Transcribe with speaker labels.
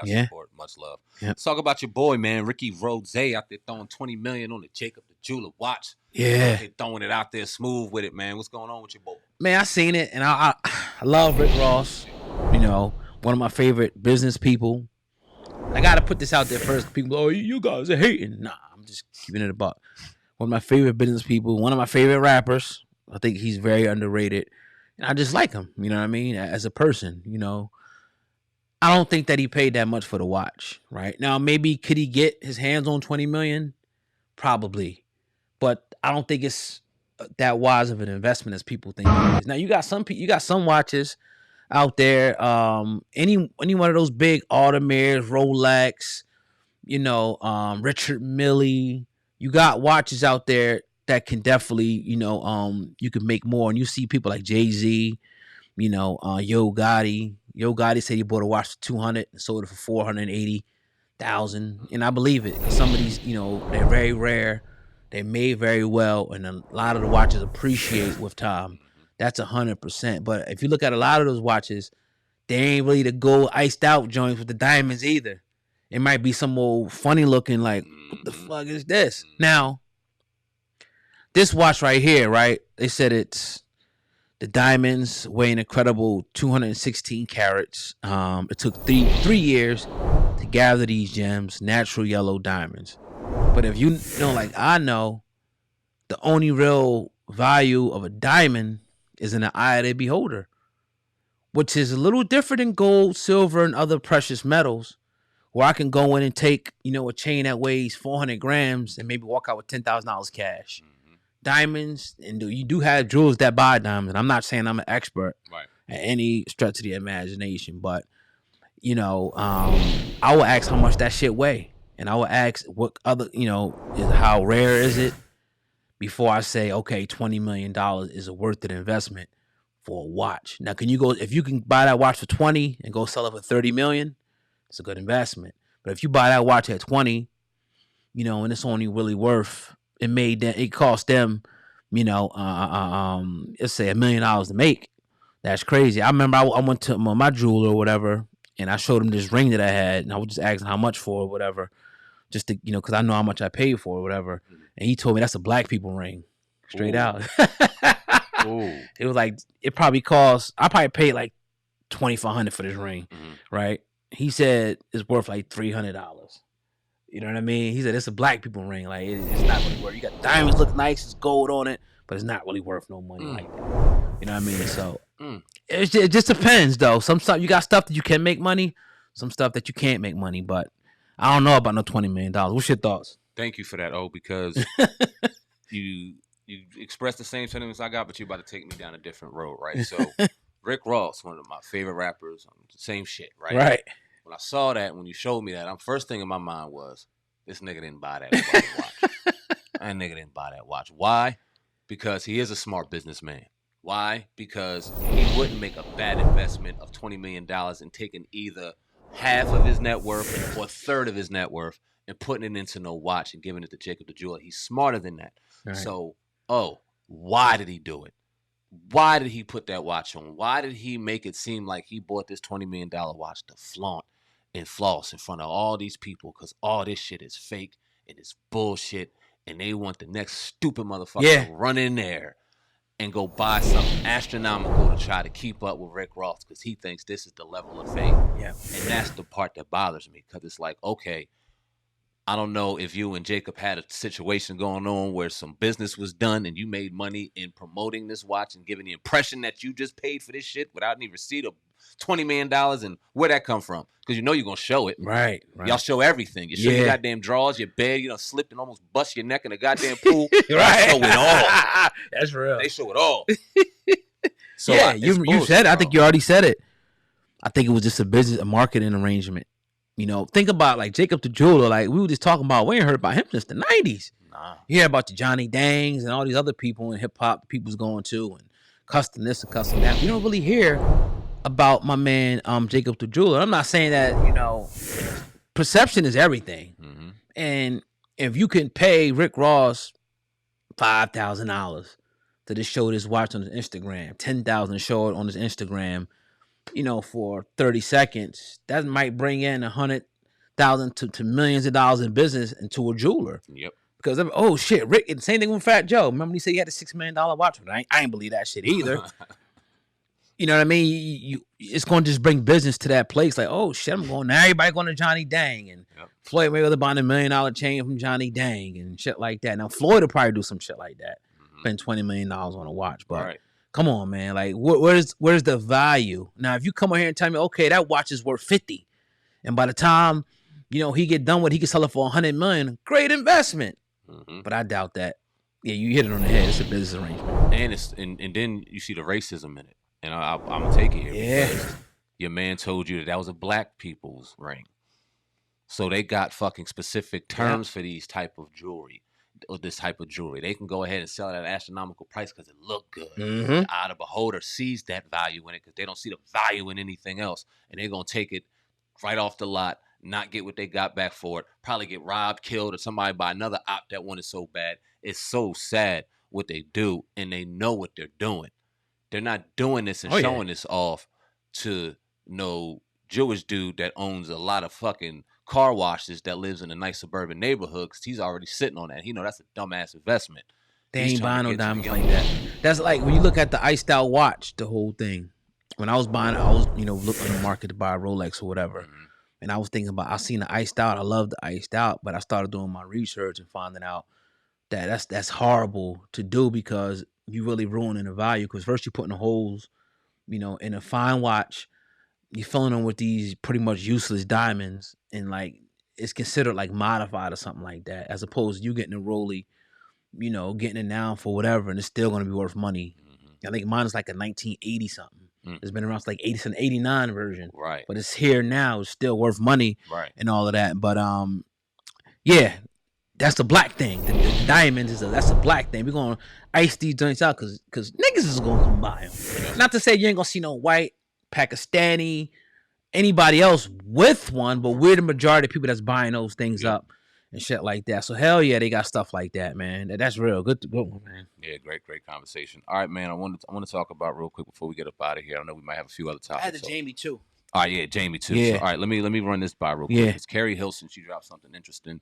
Speaker 1: I
Speaker 2: Yeah.
Speaker 1: support. Much love.
Speaker 2: Yep.
Speaker 1: Let's talk about your boy, man, Ricky Rose out there throwing $20 million on the Jacob the Jeweler watch.
Speaker 2: Yeah.
Speaker 1: They're throwing it out there smooth with it, man. What's going on with your boy?
Speaker 2: Man, I seen it, and I love Rick Ross. You know, one of my favorite business people. I got to put this out there first. People, oh, you guys are hating. Nah, I'm just keeping it about. One of my favorite business people. One of my favorite rappers. I think he's very underrated. And I just like him. You know what I mean? As a person, you know. I don't think that he paid that much for the watch. Right now, maybe could he get his hands on $20 million? Probably, but I don't think it's that wise of an investment as people think it is. Now you got some watches out there. Any one of those big Audemire's, Rolex, you know, Richard Mille. You got watches out there that can definitely, you know, you can make more. And you see people like Jay-Z, you know, Yo Gotti. Yo Gotti said he bought a watch for $200 and sold it for $480,000, and I believe it. Some of these, you know, they're very rare. They're made very well, and a lot of the watches appreciate with time. That's 100%. But if you look at a lot of those watches, they ain't really the gold iced out joints with the diamonds either. It might be some old funny looking, like, what the fuck is this? Now, this watch right here, right? They said it's the diamonds weigh an incredible 216 carats. It took three years to gather these gems, natural yellow diamonds. But if you know, like I know, the only real value of a diamond is in the eye of the beholder, which is a little different than gold, silver, and other precious metals, where I can go in and take, you know, a chain that weighs 400 grams and maybe walk out with $10,000 cash. Diamonds, and you do have jewelers that buy diamonds. I'm not saying I'm an expert at any stretch of the imagination, but you know, I will ask how much that shit weigh, and I will ask what other, you know, how rare is it before I say, okay, $20 million is a worth it investment for a watch. Now, can you go, if you can buy that watch for 20 and go sell it for 30 million, it's a good investment. But if you buy that watch at 20, you know, and it's only really worth, it cost them, you know, let's say $1 million to make. That's crazy. I remember I went to my jeweler or whatever, and I showed him this ring that I had, and I was just asking how much for or whatever, just to, you know, because I know how much I paid for or whatever. And he told me that's a black people ring, straight out. It was like, it probably cost, I probably paid like $2,500 for this ring, right? He said it's worth like $300. You know what I mean? He said it's a black people ring. Like, it's not really worth. You got diamonds look nice, it's gold on it, but it's not really worth no money like that. You know what I mean? So it just depends, though. Some stuff, you got stuff that you can make money, some stuff that you can't make money. But I don't know about no $20 million. What's your thoughts?
Speaker 1: Thank you for that, because you expressed the same sentiments I got, but you're about to take me down a different road, right? So Rick Ross, one of my favorite rappers, same shit, right?
Speaker 2: Right.
Speaker 1: When I saw that, when you showed me that, first thing in my mind was, this nigga didn't buy that watch. That nigga didn't buy that watch. Why? Because he is a smart businessman. Why? Because he wouldn't make a bad investment of $20 million and taking either half of his net worth or a third of his net worth and putting it into no watch and giving it to Jacob the Jeweler. He's smarter than that. Right. So, why did he do it? Why did he put that watch on? Why did he make it seem like he bought this $20 million watch to flaunt and floss in front of all these people? Because all this shit is fake and it's bullshit, and they want the next stupid motherfucker to run in there and go buy something astronomical to try to keep up with Rick Ross because he thinks this is the level of fame. Yeah. And that's the part that bothers me, because it's like, okay, I don't know if you and Jacob had a situation going on where some business was done and you made money in promoting this watch and giving the impression that you just paid for this shit without any receipt of $20 million, and where'd that come from? Because you know you're going to show it.
Speaker 2: Right.
Speaker 1: Y'all show everything. You show your goddamn drawers, your bed, you know, slipped and almost bust your neck in a goddamn pool.
Speaker 2: Right.
Speaker 1: Show it all.
Speaker 2: That's real.
Speaker 1: They show it all. So
Speaker 2: you said it. I think you already said it. I think it was just a marketing arrangement. You know, think about like Jacob the Jeweler. Like we were just talking about, we ain't heard about him since the 90s. Nah. You hear about the Johnny Dangs and all these other people in hip hop people's going to, and custom this and custom that. You don't really hear about my man Jacob the Jeweler. I'm not saying that, you know, perception is everything. Mm-hmm. And if you can pay Rick Ross $5,000 to just show this watch on his Instagram, $10,000 to show it on his Instagram, for 30 seconds, that might bring in 100,000 to millions of dollars in business into a jeweler.
Speaker 1: Yep.
Speaker 2: Because oh shit, Rick. Same thing with Fat Joe. Remember he said he had a $6 million watch? I ain't believe that shit either. You know what I mean? It's going to just bring business to that place. Like, oh shit, I'm going. Now everybody going to Johnny Dang and Floyd Mayweather buying $1 million chain from Johnny Dang and shit like that. Now Floyd will probably do some shit like that, spend $20 million on a watch. But come on, man, like where's the value? Now if you come over here and tell me, okay, that watch is worth 50, and by the time he get done with, he can sell it for $100 million. Great investment. But I doubt that. Yeah, you hit it on the head. It's a business arrangement,
Speaker 1: and then you see the racism in it. And I'm gonna take it here.
Speaker 2: Yeah.
Speaker 1: Because your man told you that was a black people's ring, so they got fucking specific terms for these type of jewelry or this type of jewelry. They can go ahead and sell it at an astronomical price because it look good. The eye of the beholder sees that value in it because they don't see the value in anything else, and they're gonna take it right off the lot. Not get what they got back for it, probably get robbed, killed, or somebody by another op that wanted so bad. It's so sad what they do, and they know what they're doing. They're not doing this and showing this off to no Jewish dude that owns a lot of fucking car washes that lives in a nice suburban neighborhood because he's already sitting on that. That's a dumbass investment.
Speaker 2: They ain't buying no diamonds like that. That's like when you look at the iced out watch, the whole thing. When I was buying, I was looking in the market to buy a Rolex or whatever. And I was thinking about, I seen the iced out. I love the iced out, but I started doing my research and finding out that that's horrible to do because you really ruining the value. Because first you're putting the holes, in a fine watch, you're filling them with these pretty much useless diamonds, and like it's considered like modified or something like that, as opposed to you getting a Rolly, getting it now for whatever, and it's still going to be worth money. I think mine is like a 1980 something. It's been around like 89 version.
Speaker 1: Right.
Speaker 2: But it's here now. It's still worth money.
Speaker 1: Right.
Speaker 2: And all of that. But yeah, that's the black thing. The diamonds that's a black thing. We're gonna ice these joints out because niggas is gonna come buy them. Yeah. Not to say you ain't gonna see no white, Pakistani, anybody else with one, but we're the majority of people that's buying those things up and shit like that. So hell yeah, they got stuff like that, man. That's real good one, man.
Speaker 1: Yeah, great conversation. All right, man. I want to talk about real quick before we get up out of here. I know we might have a few other topics.
Speaker 2: I had the Jamie too.
Speaker 1: All right, yeah, Jamie too.
Speaker 2: Yeah.
Speaker 1: So, all right, let me run this by real quick.
Speaker 2: Yeah.
Speaker 1: It's Carrie Hilson. She dropped something interesting.